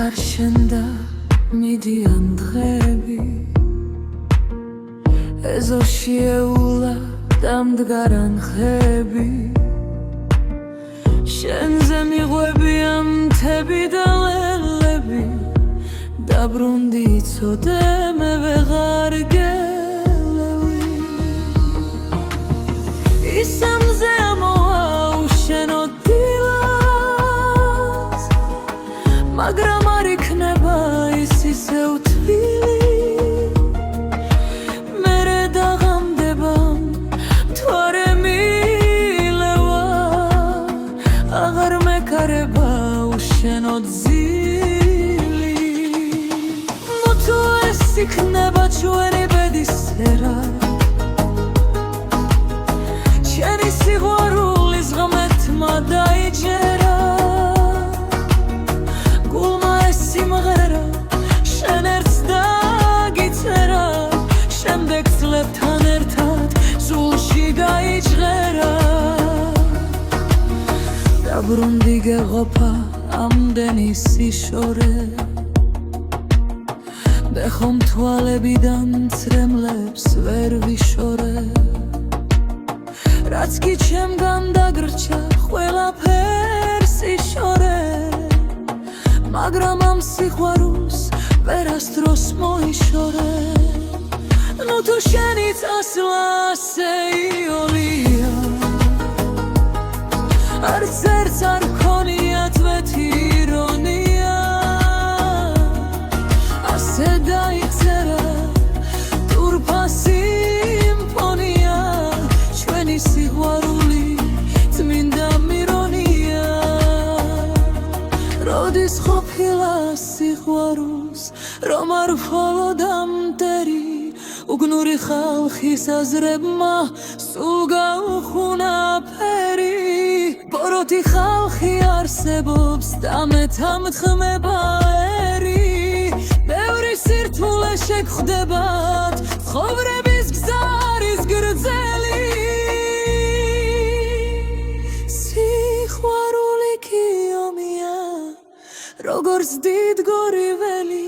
გარშენდა მიდიან დღეები ეზოში ეულა დამდგარან ხეები შენზე მიღვებია მთები და ლელები დაბრუნდი იცოდე მე ვეღარ გელევი ისამზე ამოაუშენო დილას მაგრამ არ იქნება ის ისევ თბილი მერე დაღამდება მთვარე მილევა აღარ მეკარება უშენო ძილი თუ ეს იქნება ჩვენი ბედისწერა შენი სიყვარულის ღმერთმა დაიჯერა გულმა ეს სიმღერა შენ ერთს დაგიწერა შემდეგ წლებთან ერთად სულში გაიჭღერა დაბრუნდი გეყოფა ამდენი სიშორე მე ხომ თვალებიდან წრემლებს ვერ ვიშორე რაც კი ჩემგან დაგრჩა ყველაფერს იშორე მაგრამ ამ სიყვარულს ვერასდროს მოიშორე ნუ თუ შენი წასვლა ასე იოლია არც ერთს არ ქონია თვეთი ირონია ასე დაიწერა ტურფა სიმფონია ჩვენი სიყვარული წმინდა მირონია როდის ყოფილა სიყვარულს რომ არ მხოლოდ ამტერი უგნური ხალხის აზრებმა სულ გაუხუნა ფერი ბოროტი ხალხი არსებობს და მეთამთხმება ერი ბევრი სირთულე შეგხვდებათ ცხოვრების გზა არის გრძელი სიყვარული კი ომია როგორც დიდგორი ველი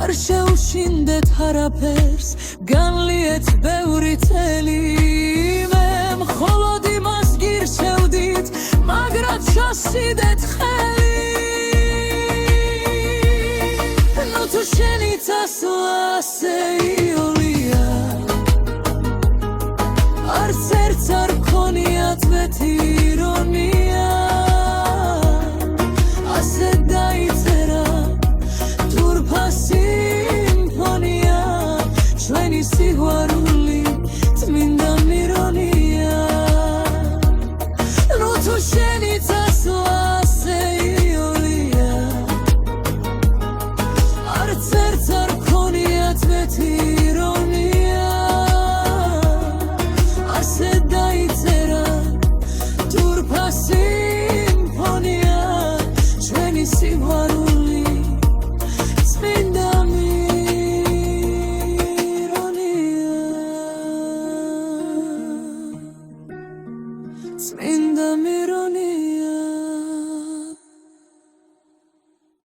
არ შეუშინდეთ არაფერს განლიეთ ბევრი წელი მე მხოლოდ იმას გირჩევდით მაგრად ჩასიდეთ ხელი ნუ თუ შენი წასვლა ასე იოლია არც ერთს არ ქონია თვეთი ირონია ასე დაიწერა ტურფა სიმფონია ჩვენი სიყვარული